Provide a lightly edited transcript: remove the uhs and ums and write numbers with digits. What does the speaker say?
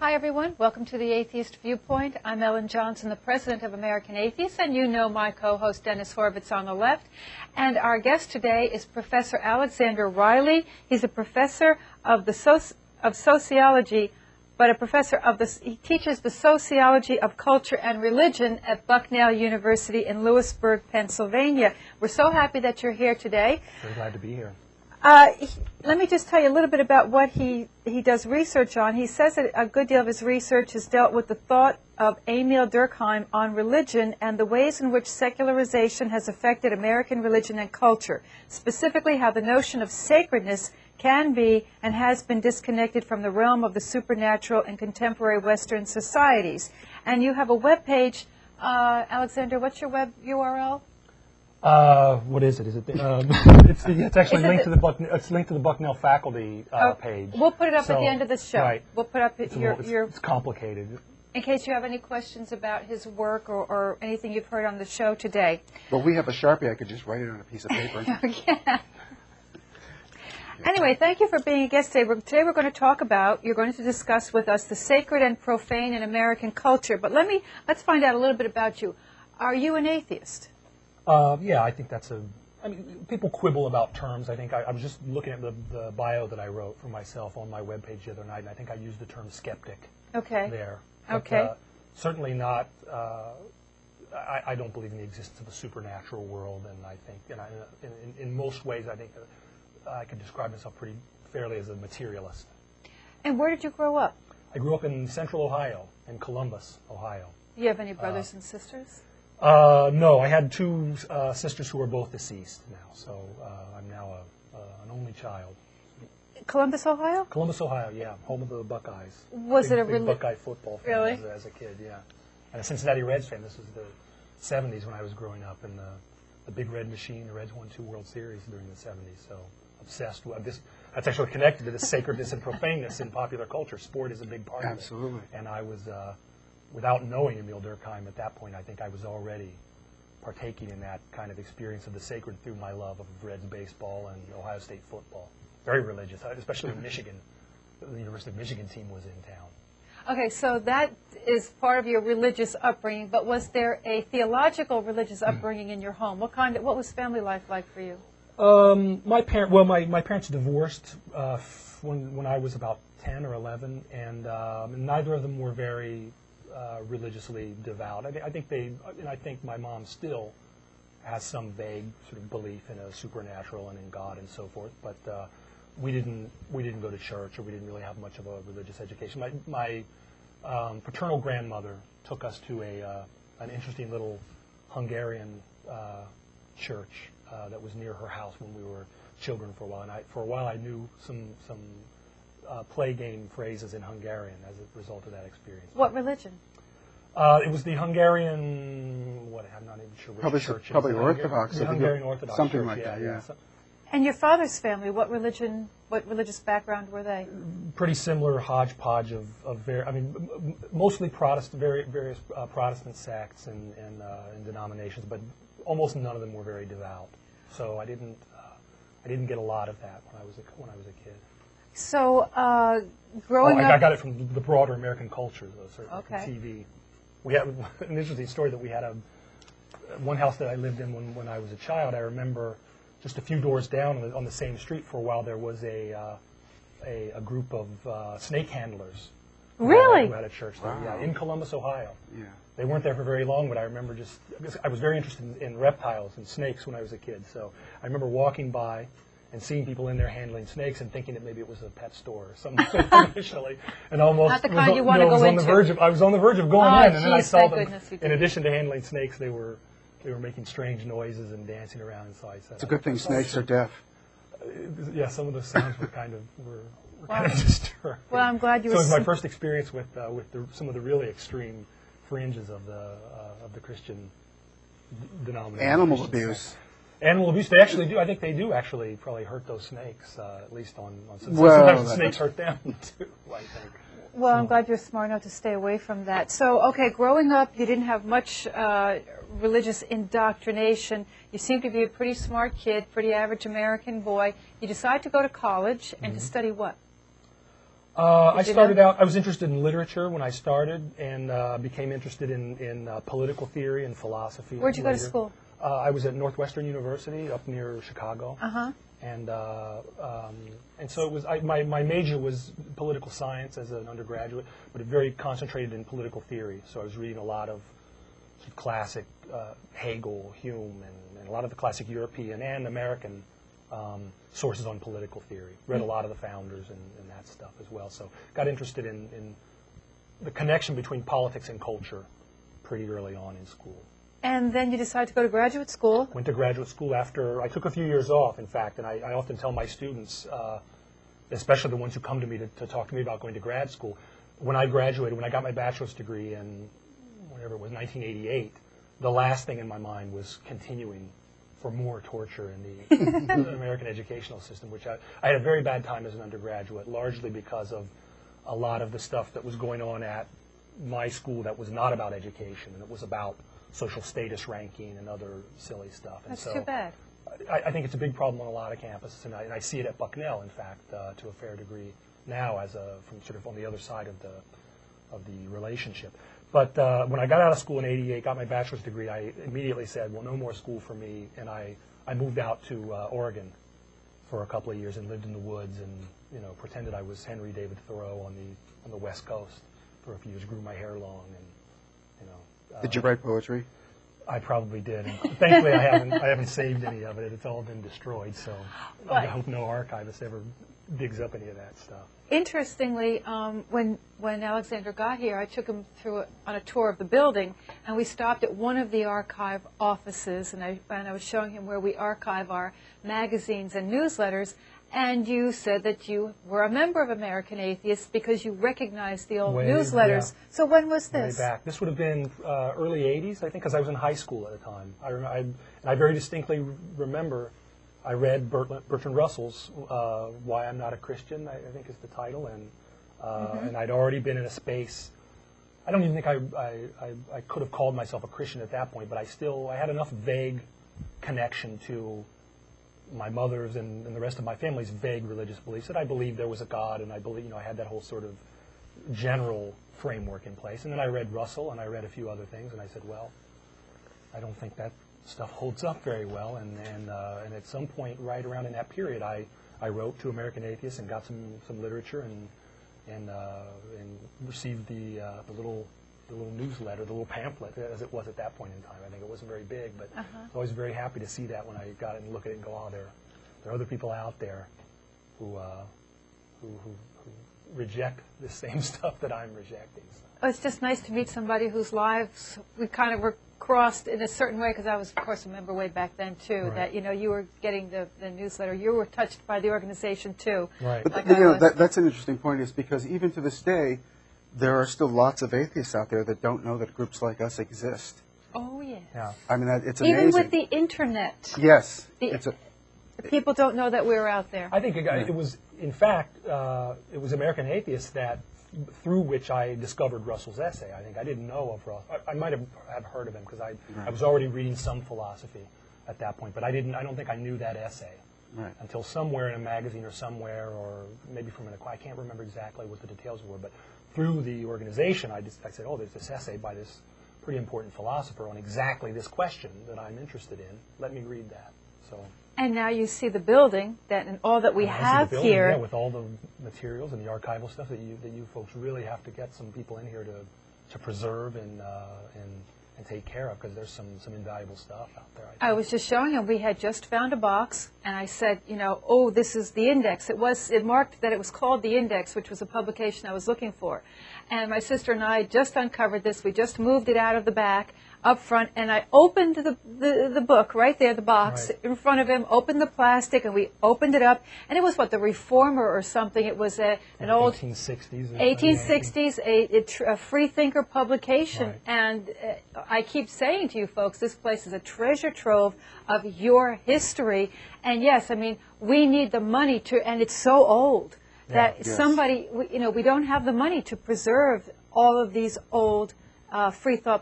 Hi, everyone. Welcome to the Atheist Viewpoint. I'm Ellen Johnson, the president of American Atheists, and you know my co-host Dennis Horvitz on the left. And our guest today is Professor Alexander Riley. He's a professor of sociology, but a professor of he teaches the sociology of culture and religion at Bucknell University in Lewisburg, Pennsylvania. We're so happy that you're here today. Very glad to be here. Let me just tell you a little bit about what he does research on. He says that a good deal of his research has dealt with the thought of Emil Durkheim on religion and the ways in which secularization has affected American religion and culture, specifically how the notion of sacredness can be and has been disconnected from the realm of the supernatural in contemporary Western societies. And you have a web page. Alexander, what's your web URL? What is it? Is it? It's actually linked to the Bucknell faculty page. We'll put it up at the end of the show. Right. We'll put up your. It's complicated. In case you have any questions about his work or anything you've heard on the show today. Well, we have a Sharpie. I could just write it on a piece of paper. Yeah. Anyway, thank you for being a guest today. Today we're going to talk about, you're going to discuss with us the sacred and profane in American culture. But let's find out a little bit about you. Are you an atheist? Yeah, I think that's I mean, people quibble about terms. I think I was just looking at the bio that I wrote for myself on my webpage the other night, and I think I used the term skeptic there. But, Okay. Certainly not, I don't believe in the existence of a supernatural world, and I think, in most ways, I think I could describe myself pretty fairly as a materialist. And where did you grow up? I grew up in central Ohio, in Columbus, Ohio. Do you have any brothers and sisters? No, I had two sisters who are both deceased now, so I'm now an only child. Columbus, Ohio? Columbus, Ohio, yeah, home of the Buckeyes. Was it a big Buckeye football fan Really? as a kid, yeah. And a Cincinnati Reds fan. This was the 70s when I was growing up, and the Big Red Machine. The Reds won 2 World Series during the 70s, so obsessed with this. That's actually connected to the sacredness and profaneness in popular culture. Sport is a big part of it. Absolutely. And I was, without knowing Emil Durkheim at that point, I think I was already partaking in that kind of experience of the sacred through my love of Reds baseball and Ohio State football. Very religious, especially in Michigan. The University of Michigan team was in town. Okay, so that is part of your religious upbringing, but was there a theological religious upbringing in your home? What was family life like for you? My parents divorced when I was about 10 or 11, and neither of them were very religiously devout. I think my mom still has some vague sort of belief in a supernatural and in God and so forth, but we didn't go to church, or we didn't really have much of a religious education. My paternal grandmother took us to an interesting little Hungarian church that was near her house when we were children for a while, and for a while I knew some play game phrases in Hungarian as a result of that experience. What religion? It was the Hungarian, I'm not even sure which church. Probably Orthodox. The Hungarian Orthodox something church, like that, yeah. And your father's family, what religious background were they? Pretty similar hodgepodge of mostly Protestant, various Protestant sects and denominations, but almost none of them were very devout. So I didn't get a lot of that when I was a kid. So growing up, I got it from the broader American culture, though, certainly Okay. from TV. We had an interesting story that we had one house that I lived in when I was a child. I remember just a few doors down on the same street for a while there was a group of snake handlers. Really? Who had a church there, Wow. yeah, in Columbus, Ohio. Yeah. They weren't there for very long, but I remember I was very interested in reptiles and snakes when I was a kid. So I remember walking by and seeing people in there handling snakes and thinking that maybe it was a pet store or something initially, and almost Not the kind you want to go into. I was on the verge of going in, and then I geez, saw thank them. goodness you In did. addition to handling snakes, they were making strange noises and dancing around inside. So It's a good thing snakes are deaf. Yeah, some of the sounds were kind of Wow. disturbing. Well, I'm glad you So were. it was my first experience with some of the really extreme fringes of the Christian denomination. Animal abuse. Animal abuse. They actually do. I think they do actually probably hurt those snakes, at least on some. Well, Sometimes the snakes hurt them too, I think. Well, I'm glad you're smart enough to stay away from that. So, okay, growing up, you didn't have much religious indoctrination. You seem to be a pretty smart kid, pretty average American boy. You decide to go to college and to study what? I started out, I was interested in literature when I started, and became interested in political theory and philosophy. Where'd you go to later. school? I was at Northwestern University up near Chicago. Uh-huh. And so it was. My major was political science as an undergraduate, but it very concentrated in political theory. So I was reading a lot of sort of classic Hegel, Hume, and a lot of the classic European and American sources on political theory. Read a lot of the founders and that stuff as well. So got interested in the connection between politics and culture pretty early on in school. And then you decided to go to graduate school. Went to graduate school after, I took a few years off, in fact, and I often tell my students, especially the ones who come to me to talk to me about going to grad school, when I graduated, when I got my bachelor's degree in, whatever it was, 1988, the last thing in my mind was continuing for more torture in the American educational system, which I had a very bad time as an undergraduate, largely because of a lot of the stuff that was going on at my school that was not about education, and it was about social status ranking and other silly stuff. And That's so too bad. I think it's a big problem on a lot of campuses, and I see it at Bucknell, in fact, to a fair degree now, from sort of on the other side of the relationship. But when I got out of school in '88, got my bachelor's degree, I immediately said, well, no more school for me, and I moved out to Oregon for a couple of years and lived in the woods and pretended I was Henry David Thoreau on the West Coast for a few years, grew my hair long, and Did you write poetry? I probably did. And thankfully, I haven't saved any of it. It's all been destroyed. So I hope no archivist ever digs up any of that stuff. Interestingly, when Alexander got here, I took him on a tour of the building, and we stopped at one of the archive offices, and I was showing him where we archive our magazines and newsletters. And you said that you were a member of American Atheists because you recognized the old newsletters. Yeah. So when was this? Way back. This would have been early '80s, I think, because I was in high school at the time. I very distinctly remember I read Bertrand Russell's "Why I'm Not a Christian," I think is the title, and I'd already been in a space. I don't even think I could have called myself a Christian at that point, but I had enough vague connection to my mother's and the rest of my family's vague religious beliefs that I believed there was a God, and I believe I had that whole sort of general framework in place. And then I read Russell, and I read a few other things, and I said, well, I don't think that stuff holds up very well. And at some point, right around in that period, I wrote to American Atheists and got some literature and received the little newsletter, the little pamphlet, as it was at that point in time. I think it wasn't very big, but I was always very happy to see that when I got it and look at it and go, oh, there are other people out there who reject the same stuff that I'm rejecting. So. Oh, it's just nice to meet somebody whose lives we kind of were crossed in a certain way, because I was, of course, a member way back then, too, right. That, you were getting the newsletter. You were touched by the organization, too. Right. But like that's an interesting point, is because even to this day, there are still lots of atheists out there that don't know that groups like us exist. Oh, yes. Yeah. I mean, it's amazing. Even with the Internet. Yes. People don't know that we're out there. I think it was, in fact, it was American Atheists through which I discovered Russell's essay. I think I didn't know of Russell. I might have heard of him because I was already reading some philosophy at that point, but I don't think I knew that essay until somewhere in a magazine or somewhere, or maybe from I can't remember exactly what the details were, but through the organization, I said, oh, there's this essay by this pretty important philosopher on exactly this question that I'm interested in. Let me read that. So. And now you see the building and all that we have here. Yeah, with all the materials and the archival stuff that you folks really have to get some people in here to preserve and take care of, because there's some invaluable stuff out there. I was just showing him we had just found a box, and I said, oh, this is the Index. It marked that it was called the Index, which was a publication I was looking for. And my sister and I just uncovered this. We just moved it out of the back, up front, and I opened the book right there, the box in front of him, opened the plastic, and we opened it up, and it was the Reformer or something. It was an old 1860s, a freethinker publication. Right. And I keep saying to you folks, this place is a treasure trove of your history. And yes, I mean, we need the money and it's so old that somebody, we don't have the money to preserve all of these old free thought